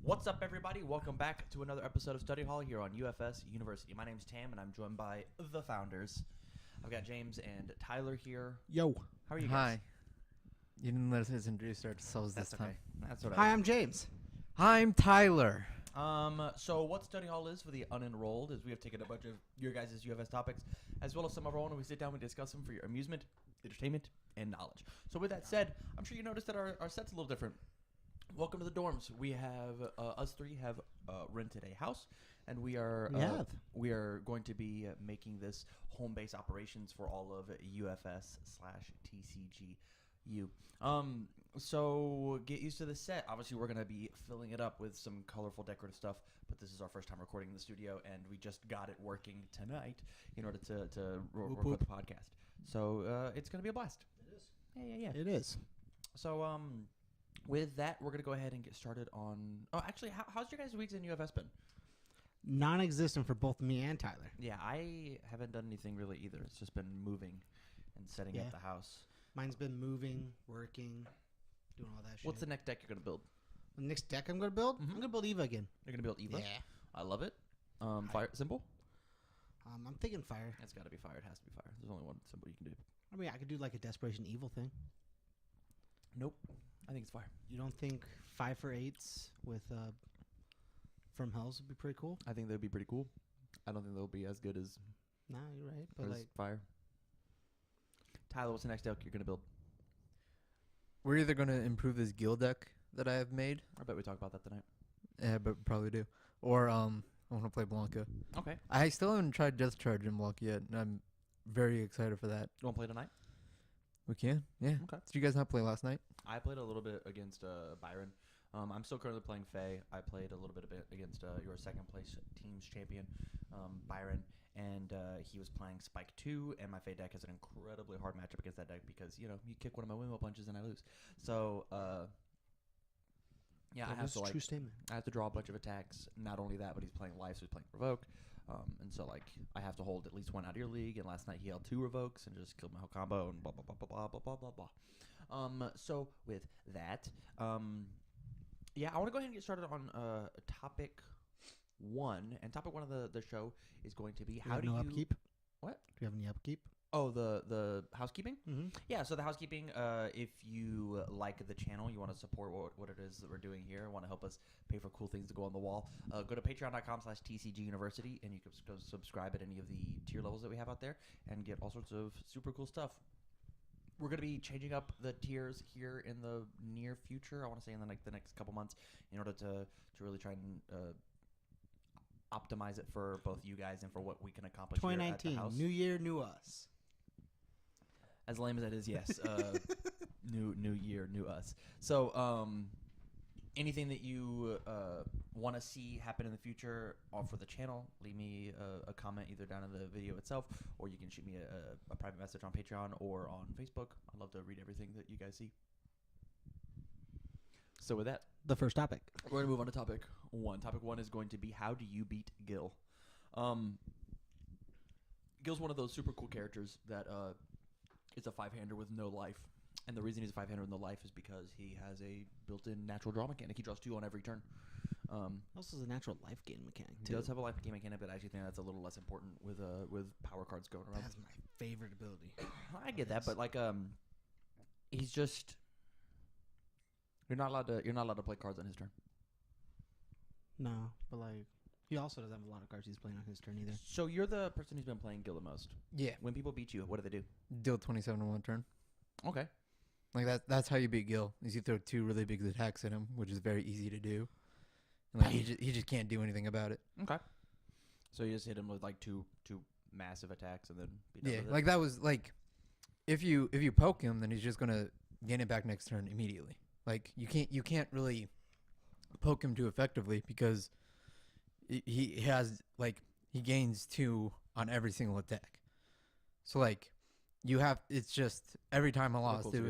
What's up, everybody? Welcome back to another episode of Study Hall here on UFS University. My name's Tam, and I'm joined by the founders. I've got James and Tyler here. Yo. How are you guys? Hi. You didn't let us introduce ourselves That's this okay. time. That's what Hi, I'm James. I'm Tyler. So what Study Hall is for the unenrolled is we have taken a bunch of your guys' UFS topics, as well as some of our own, and we sit down and discuss them for your amusement, entertainment, and knowledge. So with that said, I'm sure you noticed that our set's a little different. Welcome to the dorms. We have us three have rented a house, and we are going to be making this home base operations for all of UFS/TCGU. So get used to the set. Obviously, we're going to be filling it up with some colorful decorative stuff, but this is our first time recording in the studio, and we just got it working tonight in order to record the podcast. So it's going to be a blast. It is. Yeah. It is. So with that, we're going to go ahead and get started on... Oh, actually, how's your guys' weeks in UFS been? Non-existent for both me and Tyler. Yeah, I haven't done anything really either. It's just been moving and setting up the house. Mine's been moving, working, doing all that shit. What's the next deck you're going to build? The next deck I'm going to build? I'm going to build Eva again. You're going to build Eva? Yeah. I love it. Fire symbol? I'm thinking fire. It's got to be fire. It has to be fire. There's only one symbol you can do. I mean, I could do like a Desperation Evil thing. Nope. I think it's fire. You don't think 5 for 8s with From Hells would be pretty cool? I think they'd be pretty cool. I don't think they'll be as good as, Nah, you're right. But like, fire. Tyler, what's the next deck you're going to build? We're either going to improve this Gill deck that I have made. I bet we talk about that tonight. Yeah, but probably do. Or I want to play Blanca. Okay. I still haven't tried Death Charge in Blanca yet, and I'm very excited for that. You want to play tonight? We can, yeah. Okay. Did you guys not play last night? I played a little bit against Byron. I'm still currently playing Faye. I played a little bit against your second place team's champion, Byron, and he was playing Spike 2, and my Faye deck has an incredibly hard matchup against that deck because, you kick one of my windmill punches and I lose. So, yeah, I have to, true statement. I have to draw a bunch of attacks. Not only that, but he's playing life, so he's playing Provoke. And so, I have to hold at least one out of your league, and last night he held 2 Revokes and just killed my whole combo and blah, blah, blah, blah, blah, blah, blah, blah. So, with that, yeah, I want to go ahead and get started on topic 1. And topic 1 of the show is going to be how do you... upkeep? What? Do you have any upkeep? Oh, the housekeeping? Mm-hmm. Yeah, so the housekeeping, if you like the channel, you want to support what it is that we're doing here, want to help us pay for cool things to go on the wall, go to patreon.com/TCG University, and you can go subscribe at any of the tier levels that we have out there and get all sorts of super cool stuff. We're going to be changing up the tiers here in the near future, I want to say in the next couple months, in order to really try and optimize it for both you guys and for what we can accomplish here at the 2019, house. new year, new us. As lame as that is, yes. New year, new us. So, anything that you want to see happen in the future for the channel, leave me a comment either down in the video itself, or you can shoot me a private message on Patreon or on Facebook. I'd love to read everything that you guys see. So with that, The first topic. we're going to move on to topic 1. Topic 1 is going to be how do you beat Gill? Gill's one of those super cool characters that is a 5-hander with no life. And the reason he's a 5-hander with no life is because he has a built-in natural draw mechanic. He draws 2 on every turn. Also is a natural life gain mechanic, He too. does have a life gain mechanic, but I actually think that's a little less important with power cards going around. That's my favorite ability. I get that, but he's just you're not allowed to play cards on his turn. No, but he also doesn't have a lot of cards he's playing on his turn either. So you're the person who's been playing Gill the most. Yeah. When people beat you, what do they do? Deal 27 in one turn. Okay. That's how you beat Gill, is you throw 2 really big attacks at him, which is very easy to do. And he just can't do anything about it. Okay. So you just hit him with two massive attacks and then be done with it? That was if you poke him, then he's just gonna gain it back next turn immediately. You can't really poke him too effectively because he has he gains 2 on every single attack. So it's just every time I lost it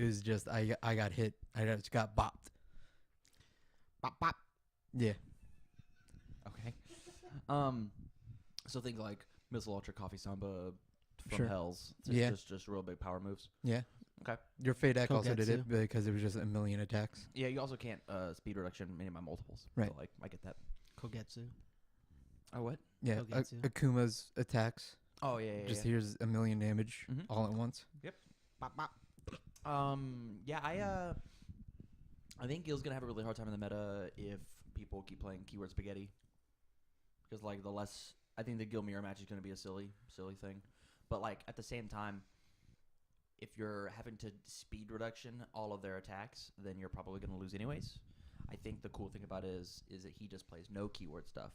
was just I got hit. I just got bopped. Bop, bop. Yeah. Okay. So things like Missile Ultra, Coffee Samba, from Sure. Hells. Yeah. Just real big power moves. Yeah. Okay. Your Fade deck also did it Kogetsu. because it was just a million attacks. Yeah, you also can't speed reduction many of my multiples. Right. So, like, I get that. Kogetsu. Oh, what? Yeah, Kogetsu. Akuma's attacks Oh, yeah. just here's a million damage Mhm. all at once. Bop, bop. Yeah, I think Gil's gonna have a really hard time in the meta if people keep playing keyword spaghetti. Because like I think the Gil mirror match is gonna be a silly thing. But like at the same time, if you're having to speed reduction all of their attacks, then you're probably gonna lose anyways. I think the cool thing about it is that he just plays no keyword stuff,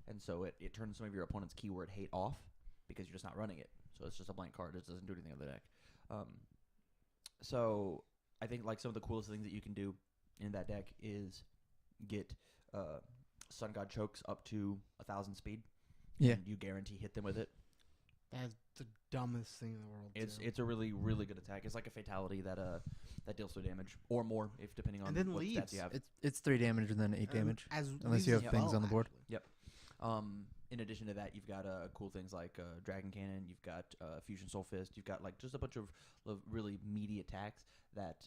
and so it turns some of your opponent's keyword hate off because you're just not running it. So it's just a blank card. It doesn't do anything on the deck. So I think like some of the coolest things that you can do in that deck is get Sun God chokes up to 1,000 speed. Yeah. And you guarantee hit them with it. That's the dumbest thing in the world. It's a really good attack. It's like a fatality that deals 3 damage or more if depending on And then what leaves. stats you have. It's 3 damage and then 8 damage. Unless leaves you have as things well, on the board. actually. In addition to that, you've got cool things like Dragon Cannon. You've got Fusion Soul Fist. You've got like just a bunch of really meaty attacks that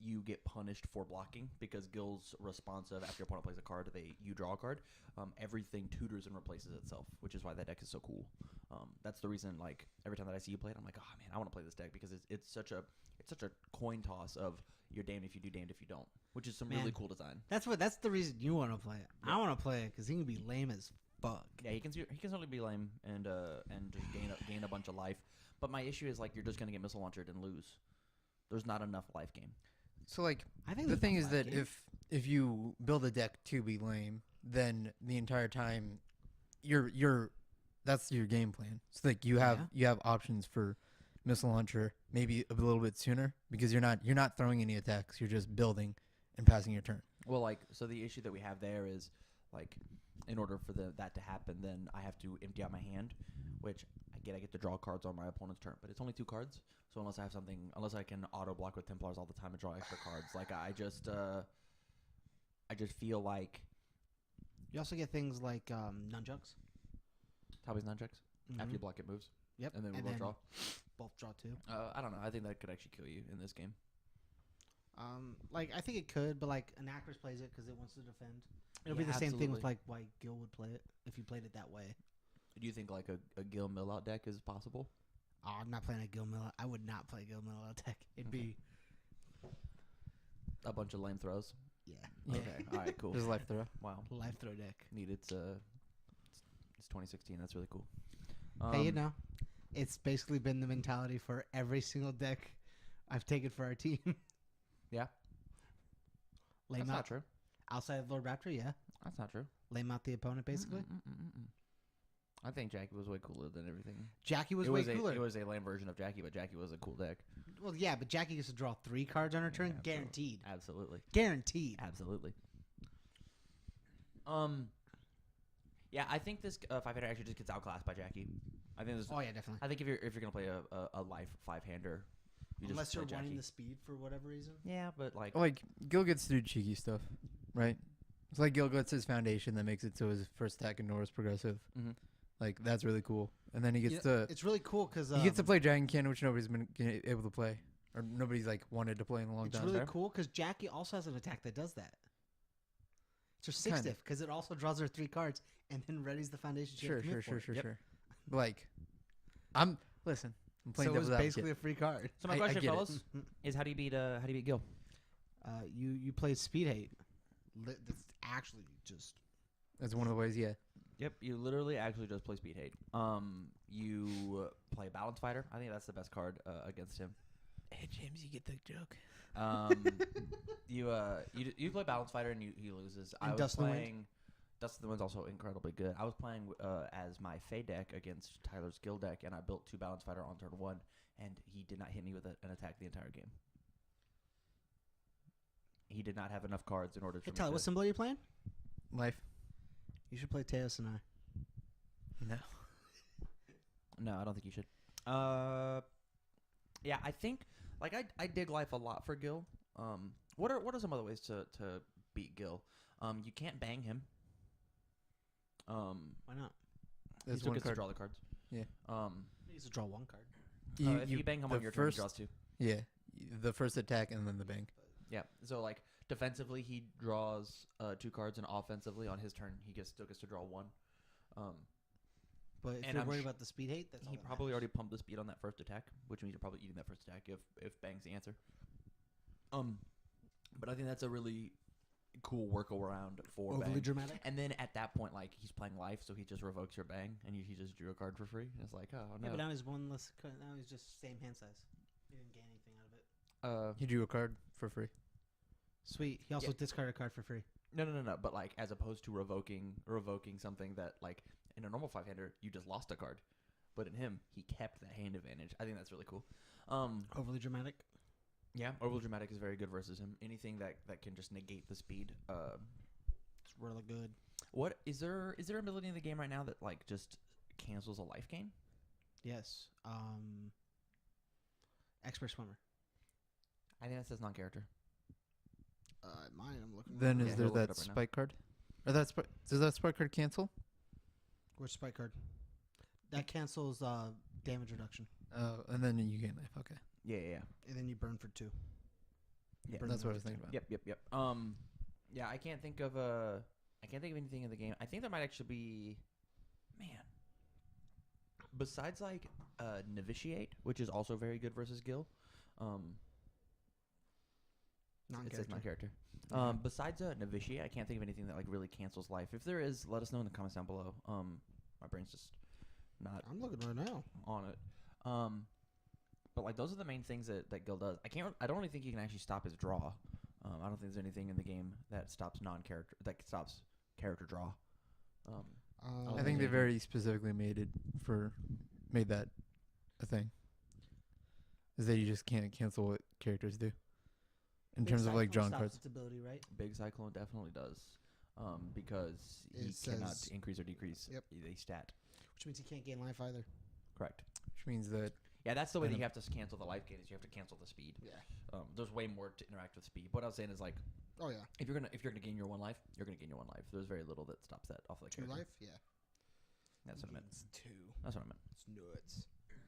you get punished for blocking because Gil's responsive after your opponent plays a card, you draw a card. Everything tutors and replaces itself, which is why that deck is so cool. That's the reason. Like every time that I see you play it, I'm like, oh man, I want to play this deck because it's such a coin toss of you're damned if you do, damned if you don't, which is some Man. really cool design. That's the reason you want to play it. Yeah. I want to play it because he can be lame as fuck. Yeah, he can certainly be lame and just gain a bunch of life. But my issue is like you're just gonna get missile launched and lose. There's not enough life game. So like I think the there's thing enough is that life game. if you build a deck to be lame, then the entire time that's your game plan. So like you have options for missile launcher maybe a little bit sooner because you're not throwing any attacks. You're just building and passing your turn. Well, like so the issue that we have there is like in order for that to happen, then I have to empty out my hand, which I get to draw cards on my opponent's turn, but it's only 2 cards. So unless I can auto block with Templars all the time and draw extra cards, like I just feel like You also get things like nunchucks. Tabi's nunchucks. After Mhm. you block, it moves, Yep. and then we both draw. Both draw too. I don't know. I think that could actually kill you in this game. Like I think it could, but like Anacris plays it because it wants to defend. It'll be Yeah, the same thing with absolutely. like why Gill would play it if you played it that way. Do you think like a Gil mill-out deck is possible? Oh, I'm not playing a Gill Mill. I would not play Gill Mill deck. It'd be A bunch of lame throws. yeah. Okay. All right. Cool. Just life throw. Wow. Life throw deck. Neat. It's 2016. That's really cool. Hey, you know, it's basically been the mentality for every single deck I've taken for our team. Yeah. Lame That's out not true. outside of Lord Raptor, yeah. That's not true. Lame out the opponent basically. I think Jackie was way cooler than everything. Jackie was way cooler. It was a lame version of Jackie, but Jackie was a cool deck. Well, yeah, but Jackie gets to draw 3 cards on her turn, Yeah, guaranteed. Absolutely. Guaranteed. Absolutely. Yeah, I think this 5-hander actually just gets outclassed by Jackie. I think this. Oh yeah, definitely. I think if you're gonna play a life 5-hander, Unless just you're play wanting Jackie. the speed for whatever reason. Yeah, but like Like Gil gets to do cheeky stuff, right? It's like Gil gets his foundation that makes it so his first attack and Nora's progressive. Mhm. Like that's really cool. And then he gets to It's really cool because he gets to play Dragon Cannon, which nobody's been able to play, or nobody's like wanted to play in a long it's time. really Fair. cool because Jackie also has an attack that does that. It's her 6th Kinda. diff because it also draws her 3 cards and then readies the foundation. she had to Sure. commit for. Yep. Like, I'm playing So it was devil's advocate. basically a free card. so. My I question, get it. fellas, is how do you beat Gil? You played Speed Hate. That's actually just That's one of the ways. Yeah. Yep, you literally actually just play Speed Hate. You play Balance Fighter. I think that's the best card against him. Hey James, you get the joke. You play Balance Fighter and he loses. And I was Dust in the Wind? playing. Dust in the Wind's also incredibly good. I was playing as my Fey deck against Tyler's Gill deck, and I built 2 Balance Fighter on turn 1, and he did not hit me with an attack the entire game. He did not have enough cards in order to. Hey Tyler, what symbol are you playing? Life. You should play Teos and I. No. No, I don't think you should. Yeah, I think like I dig life a lot for Gill. What are some other ways to beat Gill? You can't bang him. Why not? He That's still one gets to card. draw the cards. Yeah. He needs to draw 1 card. If you bang him the on your turn, he first- draws 2. Yeah. the first attack and then the bang. Yeah. So like defensively, he draws 2 cards, and offensively on his turn, he still gets to draw 1. But if And you're I'm worried sh- about the speed hate, that's all He that probably matters. already pumped the speed on that first attack, which means you're probably eating that first attack if bang's the answer. But I think that's a really cool workaround for Overly bang. dramatic. And then at that point, like he's playing life, so he just revokes your bang, and he just drew a card for free. And it's like, oh no. Yeah, but now he's one less. Now he's just same hand size. He didn't gain anything out of it. He drew a card for free. Sweet. He also discarded a card for free. No. But like as opposed to revoking something that like in a normal 5-hander you just lost a card, but in him he kept that hand advantage. I think that's really cool. Overly dramatic. Yeah, Overly Dramatic is very good versus him. Anything that can just negate the speed. It's really good. What is there an ability in the game right now that like just cancels a life gain? Yes. Expert swimmer. I think that says non-character. Mine. I'm looking. Then Yeah, is there he'll look it that up right now. spike card? Or does that spike card cancel? Which spike card? That cancels damage reduction, And then you gain life. Okay. Yeah. and then you burn for 2. Yeah, Burn That's the what I was rest. thinking about. Yep. Yeah, I can't think of anything in the game. I think there might actually be, man. Besides like Novitiate, which is also very good versus Gill. It says non-character. Besides Novitiate, I can't think of anything that like really cancels life. If there is, let us know in the comments down below. My brain's just not I'm looking right now. on it. But like those are the main things that Gill does. I don't really think you can actually stop his draw. I don't think there's anything in the game that stops character draw. I think they very specifically made that a thing. Is that you just can't cancel what characters do. In terms of like drawing cards. Its ability, right? Big Cyclone definitely does. Because he It cannot says- increase or decrease Yep. a stat. Which means he can't gain life either. Correct. Which means that Yeah, that's the way that Venom. you have to cancel the life gain is you have to cancel the speed. Yeah. There's way more to interact with speed. What I was saying is like Oh yeah. if you're gonna gain your 1 life, you're gonna gain your 1 life. There's very little that stops that off the 2 character. life. Yeah. That's what I meant. It's 2. That's what I meant. It's nuts.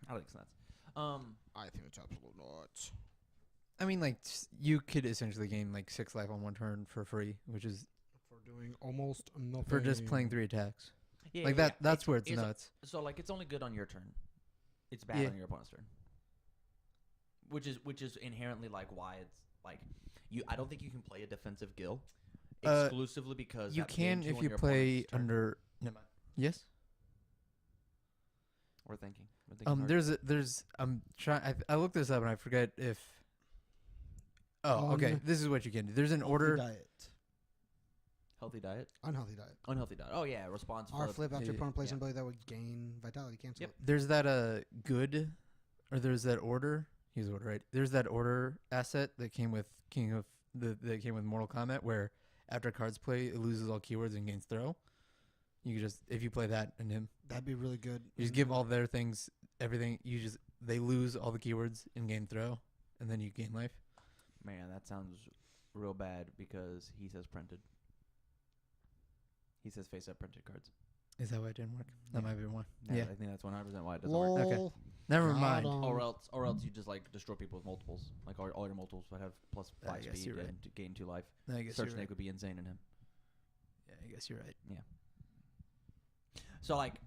I don't think it's nuts. I think it's absolute nuts. I mean, like you could essentially gain like 6 life on 1 turn for free, which is For doing almost nothing. for just playing 3 attacks. Yeah, Like yeah, that. That's where it's it's- nuts. So like it's only good on your turn. It's bad Yeah. on your opponent's turn. Which is inherently like why it's like I don't think you can play a defensive Gill exclusively because You that's can game 2 if on you your play opponent's turn. under. Never mind. Yes. We're thinking hard. There's I'm trying. I looked this up and I forget if. Oh, okay. This is what you can do. There's an order. Diet. Healthy diet, unhealthy diet. unhealthy diet. Oh yeah, response. R flip after yeah, opponent plays yeah. an ability that would gain vitality. Cancel Yep. it. There's that good, or there's that order. Use order, right? There's that order asset that came with that came with Mortal Kombat, where after cards play, it loses all keywords and gains throw. You can just if you play that and him, That'd be really good. you just give all their things, everything. They lose all the keywords and gain throw, and then you gain life. Man, that sounds real bad because he says printed. He says face up printed cards. Is that why it didn't work? That Yeah. might be one. Yeah, Yeah. I think that's 100% why it doesn't Lol. work. Okay. Never Got mind. 'em. Or else you just like destroy people with multiples. Like all your multiples would have plus I 5 guess speed you're right. and to gain 2 life. I guess Search you're Snake right. would be insane in him. Yeah, I guess you're right. So like,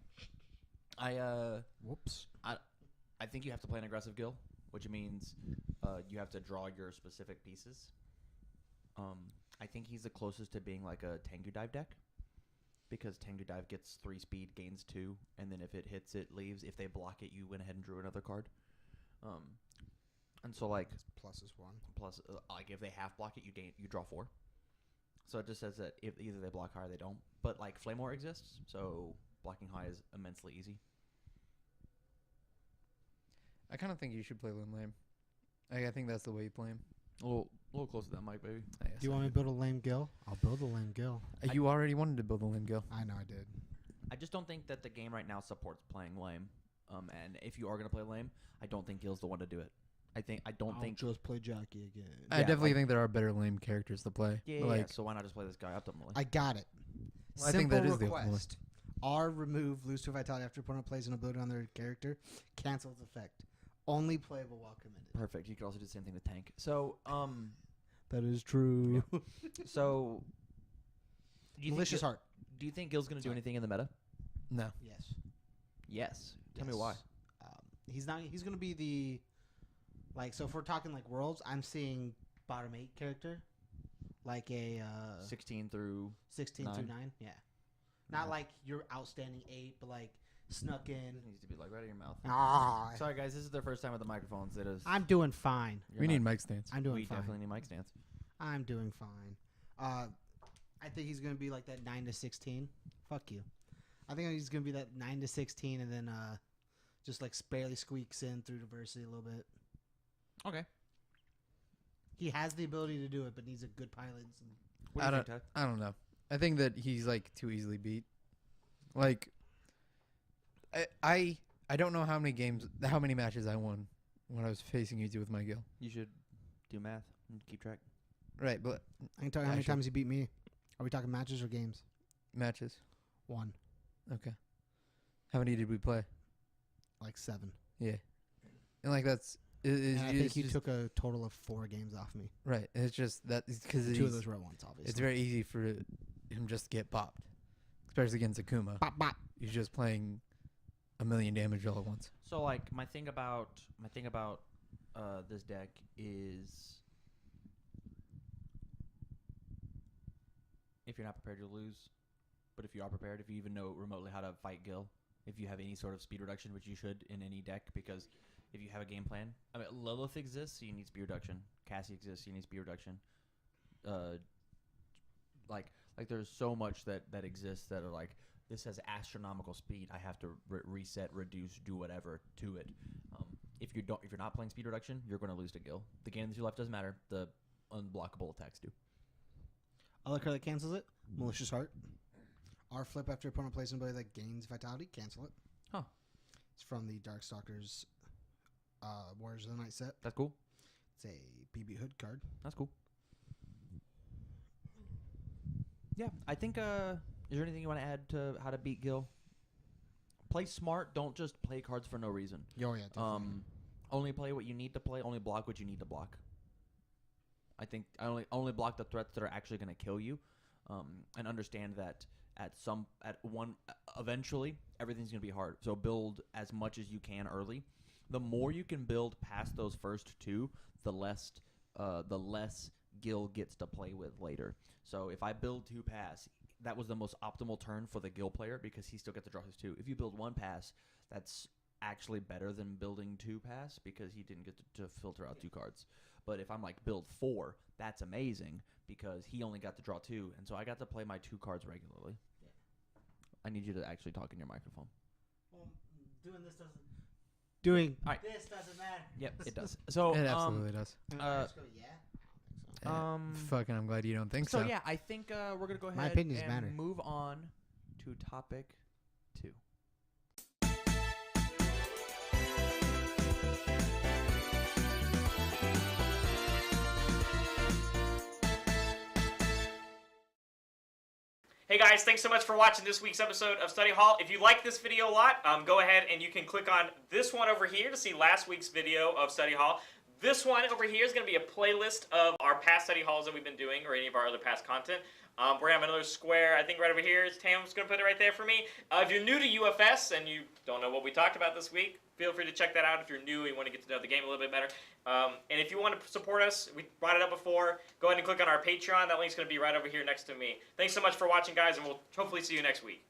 Whoops. I think you have to play an aggressive Gill, which means you have to draw your specific pieces. I think he's the closest to being like a Tengu Dive deck. Because Tengu Dive gets 3 speed, gains 2, and then if it hits, it leaves. If they block it, you went ahead and drew another card. And so like Plus is 1. plus like if they half block it, you draw 4. So it just says that if either they block high or they don't. But like Flame War exists, so blocking high is immensely easy. I kind of think you should play Lim Lame. I think that's the way you play him. A little close to that mic, baby. I guess Do you I want me to did. build a lame Gill? I'll build a lame Gill. You already wanted to build a Lim Gill. I know I did. I just don't think that the game right now supports playing lame. And if you are gonna play lame, I don't think Gill's the one to do it. I don't think. just play Jackie again. I Yeah, definitely like- think there are better lame characters to play. Yeah, But, yeah, like, so why not just play this guy optimally? I got it. Well, I think that is the optimal. request. R remove lose 2 vitality after opponent plays an ability on their character. Cancel its effect. Only playable while committed. Perfect. You could also do the same thing with tank. So, That is true. so do you Malicious think Heart. do you think Gill's going to do Sorry. anything in the meta? No. Yes. Yes. Tell me Yes. why. He's not. He's gonna be the like. So if we're talking like worlds, I'm seeing bottom 8 character, like a 16 through 16 9. through 9. Yeah. Not Yeah. like your outstanding 8, but like snuck in. It needs to be like right in your mouth. Ah, Sorry guys, this is their first time with the microphones. It is. I'm doing fine. you're We not- need mic stands. I'm doing We fine. definitely need mic stands. I'm doing fine. I think he's gonna be like that 9 to 16. Fuck you. I think he's gonna be that 9 to 16, and then just like barely squeaks in through diversity a little bit. Okay. He has the ability to do it, but needs a good pilot. What do you think, Ty? I don't know. I think that he's like too easily beat. Like, I don't know how many matches I won when I was facing you two with my Gill. You should do math and keep track. Right, but I can tell you how many Actually- times he beat me. Are we talking matches or games? matches. 1, Okay. How many did we play? like 7. Yeah. And like that's And I think it's he just- took a total of 4 games off me. right. It's just that because 2 of those were at once, obviously. it's very easy for him just to get popped, especially against Akuma. Bop, bop. He's just playing a million damage all at once. So like my thing about this deck is if you're not prepared, you'll lose. But if you are prepared, if you even know remotely how to fight Gill, if you have any sort of speed reduction, which you should in any deck, because if you have a game plan, I mean Lilith exists, so you need speed reduction. Cassie exists, so you need speed reduction. Like there's so much that exists that are like this has astronomical speed. I have to reset, reduce, do whatever to it. If you're not playing speed reduction, you're going to lose to Gill. The game that you left doesn't matter. The unblockable attacks do. Other card that cancels it, Malicious Heart. R flip after opponent plays an ability that gains vitality, cancel it. Huh. It's from the Darkstalkers Warriors of the Night set. That's cool. It's a BB Hood card. That's cool. Yeah, I think. Is there anything you want to add to how to beat Gill? Play smart. Don't just play cards for no reason. Oh, yeah, definitely. Only play what you need to play. Only block what you need to block. I think I only block the threats that are actually going to kill you, and understand that eventually everything's going to be hard. So build as much as you can early. The more you can build past those first 2, the less Gill gets to play with later. So if I build 2 pass, that was the most optimal turn for the Gill player because he still gets to draw his 2. If you build 1 pass, that's actually better than building 2 pass because he didn't get to filter out 2 cards. But if I'm like build 4, that's amazing because he only got to draw 2, and so I got to play my 2 cards regularly. Yeah. I need you to actually talk in your microphone. Well, doing this doesn't. Doing All right. this doesn't matter. Yep, it does. So It absolutely does. Just go, yeah. I don't think so. Fucking, I'm glad you don't think So so. yeah, I think we're gonna go ahead My opinions and matter. move on to topic 2. Hey guys, thanks so much for watching this week's episode of Study Hall. If you like this video a lot, go ahead and you can click on this one over here to see last week's video of Study Hall. This one over here is going to be a playlist of our past study halls that we've been doing or any of our other past content. We're going to have another square, I think right over here. Tam's going to put it right there for me. If you're new to UFS and you don't know what we talked about this week, feel free to check that out if you're new and you want to get to know the game a little bit better. And if you want to support us, we brought it up before, go ahead and click on our Patreon. That link's going to be right over here next to me. Thanks so much for watching, guys, and we'll hopefully see you next week.